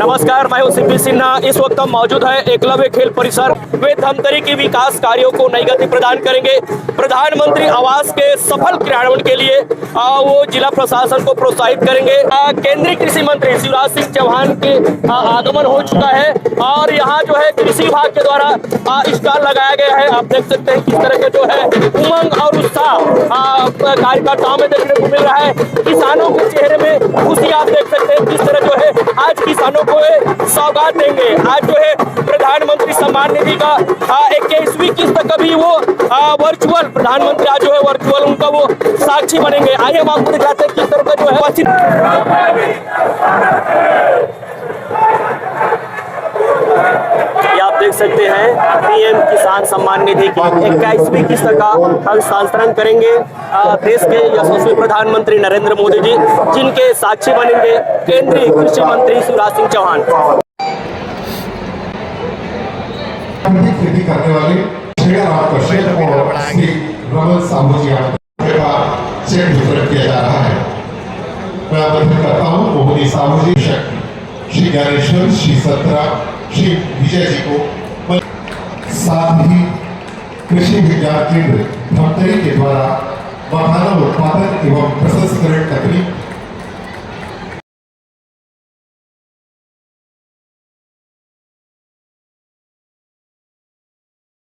नमस्कार, मैं हूं सीपी सिन्हा। इस वक्त हम मौजूद है एकलव्य खेल परिसर। वे धमतरी की विकास कार्यों को नई गति प्रदान करेंगे। प्रधानमंत्री आवास के सफल क्रियान्वयन के लिए वो जिला प्रशासन को प्रोत्साहित करेंगे। केंद्रीय कृषि मंत्री शिवराज सिंह चौहान के आगमन हो चुका है और यहाँ जो है कृषि विभाग के द्वारा स्टॉल लगाया गया है। आप देख सकते हैं किस तरह के जो है उमंग और उत्साह कार्यकर्ताओं में देखने को मिल रहा है। किसानों के चेहरे में खुशी आप देख सकते हैं। किस तरह जो है आज किसानों को सौगात देंगे। आज जो है प्रधानमंत्री सम्मान निधि का 21वीं किस्त का भी वो वर्चुअल प्रधानमंत्री आज जो है वर्चुअल उनका वो साक्षी बनेंगे। आइए हम आपको दिखाते हैं किस तरह का जो है आप देख सकते हैं पीएम किसान सम्मान निधि की 21वीं किस्त का हस्तांतरण करेंगे देश के यशस्वी प्रधानमंत्री नरेंद्र मोदी जी, जिनके साक्षी बनेंगे केंद्रीय कृषि मंत्री शिवराज सिंह चौहान। खेती करने वाले श्री रमन साहू जी का चेक वितरण किया जा रहा है। मैं अभिनंदन करता हूँ मोहनी साहू जी, श्री ज्ञानेश्वर, श्री सत्रा, श्री विजय जी को। साथ ही कृषि विज्ञान केंद्र धमतरी के द्वारा मखाना उत्पादन एवं प्रसंस्करण तकनीक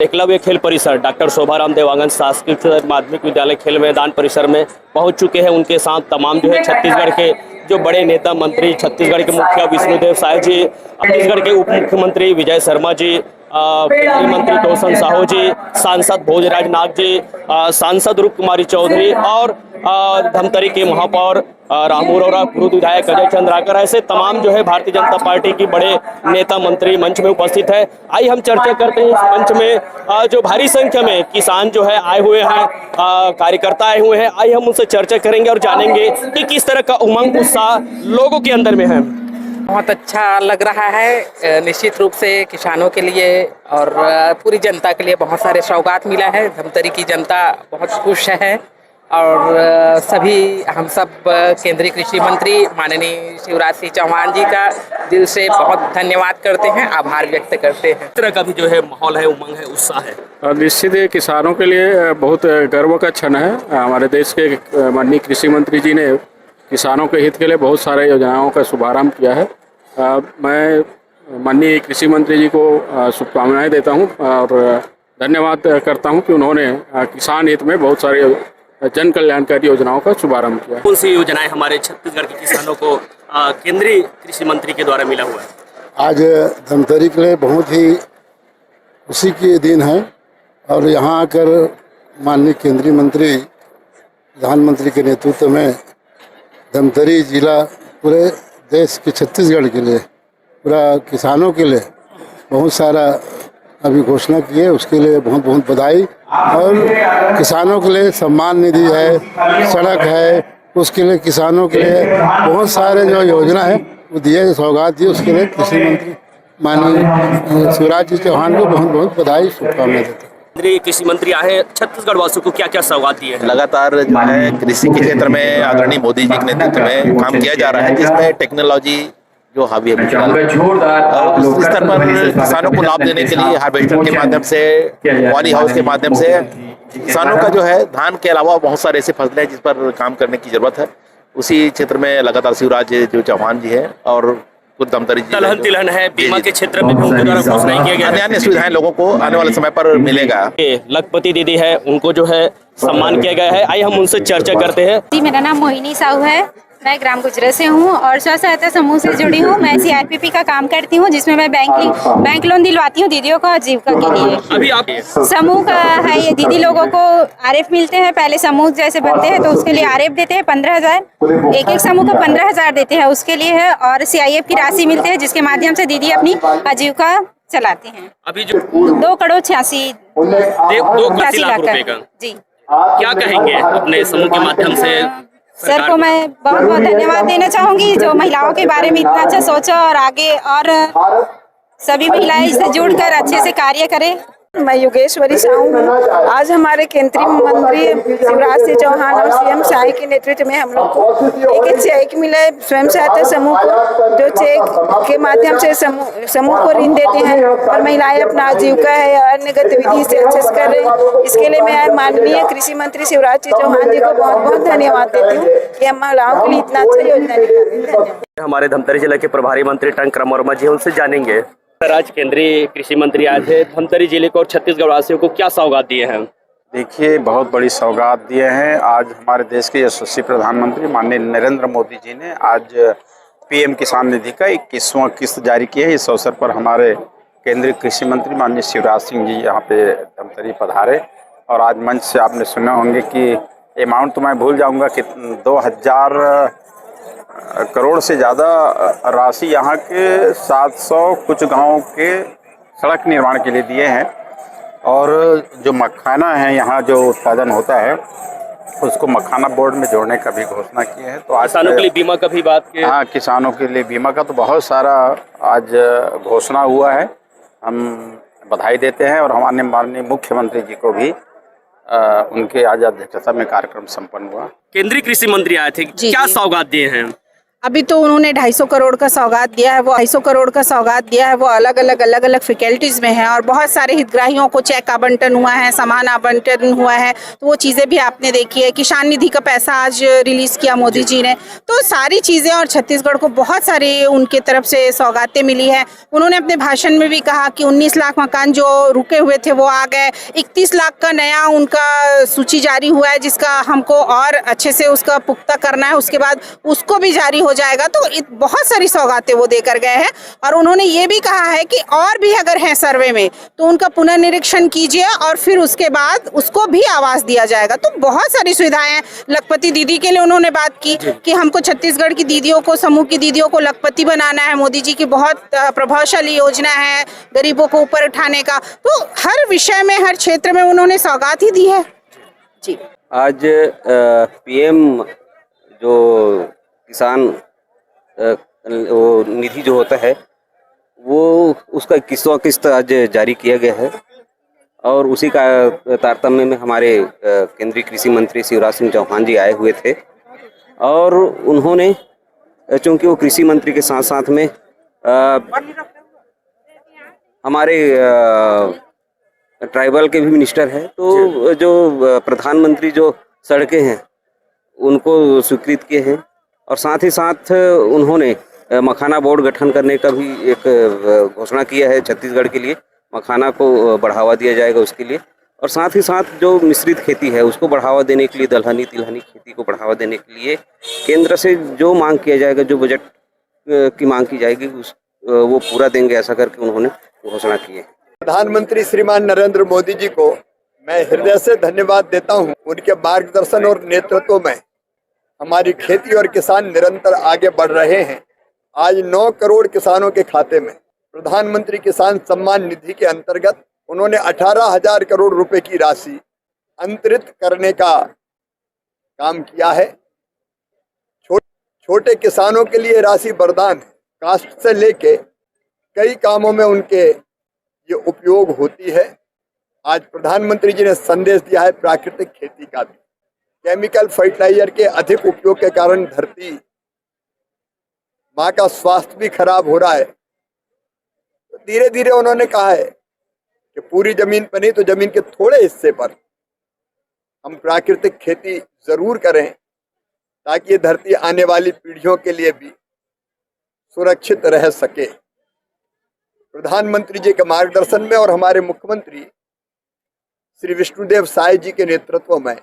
एकलव्य खेल परिसर डॉक्टर शोभाराम देवांगन शासकीय माध्यमिक विद्यालय खेल मैदान परिसर में पहुंच चुके हैं। उनके साथ तमाम जो है छत्तीसगढ़ के जो बड़े नेता मंत्री, छत्तीसगढ़ के मुखिया विष्णुदेव साय जी, छत्तीसगढ़ के उप मुख्यमंत्री विजय शर्मा जी, केंद्रीय मंत्री तोसन साहू जी, सांसद भोजराज नाग जी, सांसद रूप कुमारी चौधरी और धमतरी के महापौर रामू अरोड़ा, पूर्व विधायक अजय चंद्राकर, ऐसे तमाम जो है भारतीय जनता पार्टी की बड़े नेता मंत्री मंच में उपस्थित है। आइए हम चर्चा करते हैं इस मंच में जो भारी संख्या में किसान जो है आए हुए हैं, कार्यकर्ता आए हुए हैं। आइए हम उनसे चर्चा करेंगे और जानेंगे कि किस तरह का उमंग उत्साह लोगों के अंदर में है। बहुत अच्छा लग रहा है। निश्चित रूप से किसानों के लिए और पूरी जनता के लिए बहुत सारे सौगात मिला है। धमतरी की जनता बहुत खुश है और सभी हम सब केंद्रीय कृषि मंत्री माननीय शिवराज सिंह चौहान जी का दिल से बहुत धन्यवाद करते हैं, आभार व्यक्त करते हैं। इस तरह का भी जो है माहौल है, उमंग है, उत्साह है। निश्चित ही किसानों के लिए बहुत गर्व का क्षण है। हमारे देश के माननीय कृषि मंत्री जी ने किसानों के हित के लिए बहुत सारे योजनाओं का शुभारंभ किया है। मैं माननीय कृषि मंत्री जी को शुभकामनाएं देता हूं और धन्यवाद करता हूं कि उन्होंने किसान हित में बहुत सारे जन कल्याणकारी योजनाओं का शुभारंभ किया। कौन सी योजनाएं हमारे छत्तीसगढ़ के किसानों को केंद्रीय कृषि मंत्री के द्वारा मिला हुआ है? आज धमतरी के लिए बहुत ही खुशी के दिन है और यहाँ आकर माननीय केंद्रीय मंत्री प्रधानमंत्री के नेतृत्व में धमतरी जिला पूरे देश के छत्तीसगढ़ के लिए, पूरा किसानों के लिए बहुत सारा अभी घोषणा की है। उसके लिए बहुत बहुत बधाई। और किसानों के लिए सम्मान निधि है, सड़क है, उसके लिए किसानों के लिए बहुत सारे जो योजना है वो दिए, सौगात दिए। उसके लिए कृषि मंत्री माननीय शिवराज जी चौहान को बहुत बहुत बधाई, शुभकामनाएं देते हैं। केंद्रीय कृषि मंत्री आए, छत्तीसगढ़ वासियों को क्या क्या सौगात दिए हैं? लगातार जो है कृषि के क्षेत्र में आदरणीय मोदी जी के नेतृत्व में काम किया जा रहा है, जिसमें टेक्नोलॉजी जो हावी है इस स्तर पर किसानों को लाभ देने के लिए हार्वेस्टर के माध्यम से, पॉली हाउस के माध्यम से किसानों का जो है धान के अलावा बहुत सारे ऐसे फसलें हैं जिस पर काम करने की जरूरत है। उसी क्षेत्र में लगातार शिवराज जो चौहान जी है और धमतरी तिलहन है, बीमा के क्षेत्र में भी उनके द्वारा घोषणा किया गया है। अन्य सुविधाएं लोगों को आने वाले समय पर मिलेगा। लखपति दीदी है, उनको जो है सम्मान किया गया है। आइए हम उनसे चर्चा करते हैं। जी, मेरा नाम मोहिनी साहू है। मैं ग्राम गुजरा से हूँ और स्व सहायता समूह से जुड़ी हूँ। मैं CRPP का काम करती हूँ, जिसमें मैं बैंक लोन दिलवाती हूँ दीदियों को आजीविका के लिए। अभी आप समूह का है ये, दीदी लोगों को RF मिलते हैं। पहले समूह जैसे बनते हैं तो उसके लिए RF देते हैं 15,000, एक समूह को 15,000 देते हैं, उसके लिए है। और CIF की राशि मिलती है, जिसके माध्यम से दीदी अपनी आजीविका चलाते हैं। अभी जो 2,86 लाख रुपए का जी, क्या कहेंगे अपने समूह के माध्यम से? सर को मैं बहुत बहुत धन्यवाद देना चाहूंगी, जो महिलाओं के बारे में इतना अच्छा सोचा और आगे और सभी महिलाएं इससे जुड़कर अच्छे से कार्य करें। मैं योगेश्वरी साहू हूँ। आज हमारे केंद्रीय मंत्री शिवराज सिंह चौहान और सीएम शाही के नेतृत्व में हम लोग को एक चेक मिला है स्वयं सहायता समूह को, जो चेक के माध्यम से समूह को ऋण देते हैं और महिलाएं अपना आजीविका है अन्य गतिविधि से अच्छे से कर रही हैं। इसके लिए मैं माननीय कृषि मंत्री शिवराज सिंह चौहान जी को बहुत बहुत धन्यवाद देती हूँ कि हम महिलाओं के लिए इतना अच्छा योजना निकाली। धन्यवाद। हमारे धमतरी जिले के प्रभारी मंत्री टंकराम वर्मा जी, उनसे जानेंगे। आज केंद्रीय कृषि मंत्री आए थे, धमतरी जिले को और छत्तीसगढ़ वासियों को क्या सौगात दिए हैं? देखिए, बहुत बड़ी सौगात दिए हैं। आज हमारे देश के यशस्वी प्रधानमंत्री माननीय नरेंद्र मोदी जी ने आज पीएम किसान निधि का 21वां किस्त जारी की है। इस अवसर पर हमारे केंद्रीय कृषि मंत्री माननीय शिवराज सिंह जी यहाँ पे धमतरी पधारे और आज मंच से आपने सुने होंगे कि अमाउंट तो मैं भूल जाऊंगा कि 2000 करोड़ से ज़्यादा राशि यहाँ के 700 कुछ गांवों के सड़क निर्माण के लिए दिए हैं और जो मखाना है यहाँ जो उत्पादन होता है उसको मखाना बोर्ड में जोड़ने का भी घोषणा की है। तो आज किसानों के लिए बीमा का भी बात की। हाँ, किसानों के लिए बीमा का तो बहुत सारा आज घोषणा हुआ है। हम बधाई देते हैं और हमारे माननीय मुख्यमंत्री जी को भी उनके आज अध्यक्षता में कार्यक्रम संपन्न हुआ। केंद्रीय कृषि मंत्री आए थे, क्या सौगात दिए हैं? अभी तो उन्होंने 250 करोड़ का सौगात दिया है। वो 250 करोड़ का सौगात दिया है, वो अलग अलग फैकल्टीज में है और बहुत सारे हितग्राहियों को चेक आवंटन हुआ है, सामान आवंटन हुआ है। तो वो चीज़ें भी आपने देखी है। किसान निधि का पैसा आज रिलीज किया मोदी जी ने। तो सारी चीज़ें और छत्तीसगढ़ को बहुत सारे उनके तरफ से सौगातें मिली है। उन्होंने अपने भाषण में भी कहा कि 19 लाख मकान जो रुके हुए थे वो आ गए। 31 लाख का नया उनका सूची जारी हुआ है जिसका हमको और अच्छे से उसका पुख्ता करना है। उसके बाद उसको भी जारी हो जाएगा। तो बहुत सारी सौगातें वो देकर गए हैं और उन्होंने ये भी कहा है कि और भी अगर है सर्वे में तो उनका पुनर्निरीक्षण कीजिए और फिर उसके बाद उसको भी आवास दिया जाएगा। तो बहुत सारी सुविधाएं हैं। लखपति दीदी के लिए उन्होंने बात की कि हमको छत्तीसगढ़ की दीदियों को, समूह की दीदियों को लखपति बनाना है। मोदी जी की बहुत प्रभावशाली योजना है गरीबों को ऊपर उठाने का। तो हर विषय में, हर क्षेत्र में उन्होंने सौगात ही दी है। जी, आज पीएम जो किसान वो निधि जो होता है वो उसका 21वां किस्त आज जारी किया गया है और उसी का तारतम्य में हमारे केंद्रीय कृषि मंत्री शिवराज सिंह चौहान जी आए हुए थे और उन्होंने, चूँकि वो कृषि मंत्री के साथ साथ में हमारे ट्राइबल के भी मिनिस्टर हैं, तो जो प्रधानमंत्री जो सड़कें हैं उनको स्वीकृत किए हैं और साथ ही साथ उन्होंने मखाना बोर्ड गठन करने का भी एक घोषणा किया है। छत्तीसगढ़ के लिए मखाना को बढ़ावा दिया जाएगा उसके लिए, और साथ ही साथ जो मिश्रित खेती है उसको बढ़ावा देने के लिए, दलहनी तिलहनी खेती को बढ़ावा देने के लिए केंद्र से जो मांग किया जाएगा, जो बजट की मांग की जाएगी वो पूरा देंगे, ऐसा करके उन्होंने घोषणा की है। प्रधानमंत्री श्रीमान नरेंद्र मोदी जी को मैं हृदय से धन्यवाद देता हूं। उनके मार्गदर्शन और नेतृत्व में हमारी खेती और किसान निरंतर आगे बढ़ रहे हैं। आज 9 करोड़ किसानों के खाते में प्रधानमंत्री किसान सम्मान निधि के अंतर्गत उन्होंने 18,000 करोड़ रुपए की राशि अंतरित करने का काम किया है। छोटे किसानों के लिए राशि वरदान है। कास्ट से लेके कई कामों में उनके ये उपयोग होती है। आज प्रधानमंत्री जी ने संदेश दिया है प्राकृतिक खेती का भी। केमिकल फर्टिलाइजर के अधिक उपयोग के कारण धरती माँ का स्वास्थ्य भी खराब हो रहा है। तो धीरे धीरे उन्होंने कहा है कि पूरी जमीन पर नहीं तो जमीन के थोड़े हिस्से पर हम प्राकृतिक खेती जरूर करें ताकि ये धरती आने वाली पीढ़ियों के लिए भी सुरक्षित रह सके। प्रधानमंत्री जी के मार्गदर्शन में और हमारे मुख्यमंत्री श्री विष्णुदेव साय जी के नेतृत्व में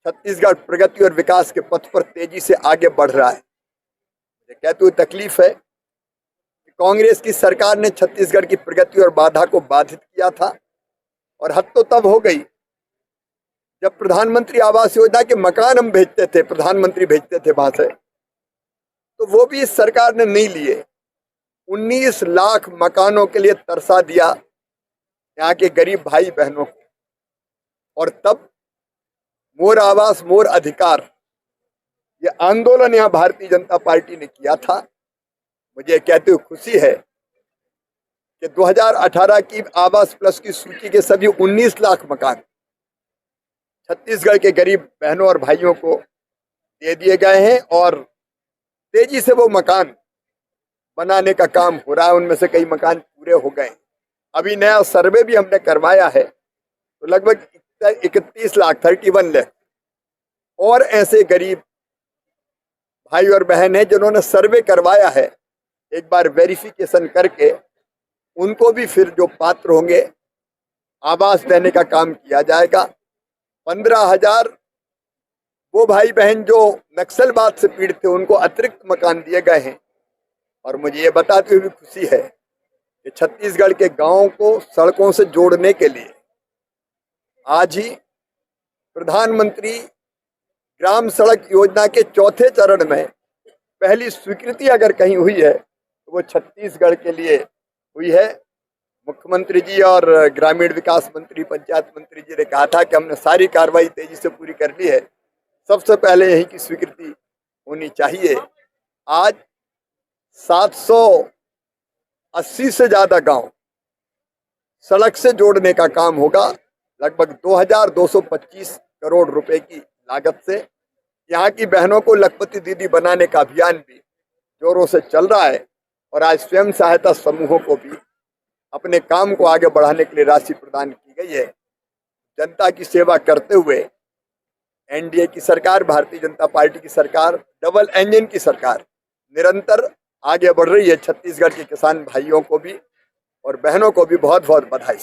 छत्तीसगढ़ प्रगति और विकास के पथ पर तेजी से आगे बढ़ रहा है। मुझे कहते हुए तकलीफ है कि कांग्रेस की सरकार ने छत्तीसगढ़ की प्रगति और बाधा को बाधित किया था और हद तो तब हो गई जब प्रधानमंत्री आवास योजना के मकान हम भेजते थे, प्रधानमंत्री भेजते थे वहां से, तो वो भी इस सरकार ने नहीं लिए। 19 लाख मकानों के लिए तरसा दिया यहाँ के गरीब भाई बहनों को। और तब मोर आवास मोर अधिकार ये आंदोलन यहाँ भारतीय जनता पार्टी ने किया था। मुझे कहते हुए खुशी है कि 2018 की आवास प्लस की सूची के सभी 19 लाख मकान छत्तीसगढ़ के गरीब बहनों और भाइयों को दे दिए गए हैं और तेजी से वो मकान बनाने का काम हो रहा है। उनमें से कई मकान पूरे हो गए। अभी नया सर्वे भी हमने करवाया है तो लगभग 31 लाख 31 लाख और ऐसे गरीब भाई और बहन हैं जिन्होंने सर्वे करवाया है। एक बार वेरिफिकेशन करके उनको भी फिर जो पात्र होंगे आवास देने का काम किया जाएगा। 15,000 वो भाई बहन जो नक्सलवाद से पीड़ित थे उनको अतिरिक्त मकान दिए गए हैं। और मुझे ये बताते हुए भी खुशी है कि छत्तीसगढ़ के गांवों को सड़कों से जोड़ने के लिए आज ही प्रधानमंत्री ग्राम सड़क योजना के चौथे चरण में पहली स्वीकृति अगर कहीं हुई है तो वो छत्तीसगढ़ के लिए हुई है। मुख्यमंत्री जी और ग्रामीण विकास मंत्री पंचायत मंत्री जी ने कहा था कि हमने सारी कार्रवाई तेजी से पूरी कर ली है, सबसे पहले यहीं की स्वीकृति होनी चाहिए। आज 780 से ज़्यादा गांव सड़क से जोड़ने का काम होगा। लगभग 2225 करोड़ रुपए की लागत से यहाँ की बहनों को लखपति दीदी बनाने का अभियान भी जोरों से चल रहा है। और आज स्वयं सहायता समूहों को भी अपने काम को आगे बढ़ाने के लिए राशि प्रदान की गई है। जनता की सेवा करते हुए एनडीए की सरकार, भारतीय जनता पार्टी की सरकार, डबल इंजन की सरकार निरंतर आगे बढ़ रही है। छत्तीसगढ़ के किसान भाइयों को भी और बहनों को भी बहुत बहुत बधाई।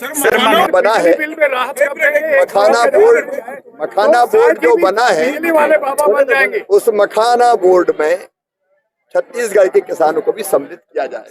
बना है मखाना बोर्ड जो बना है उस मखाना बोर्ड में छत्तीसगढ़ के किसानों को भी सम्मिलित किया जाए।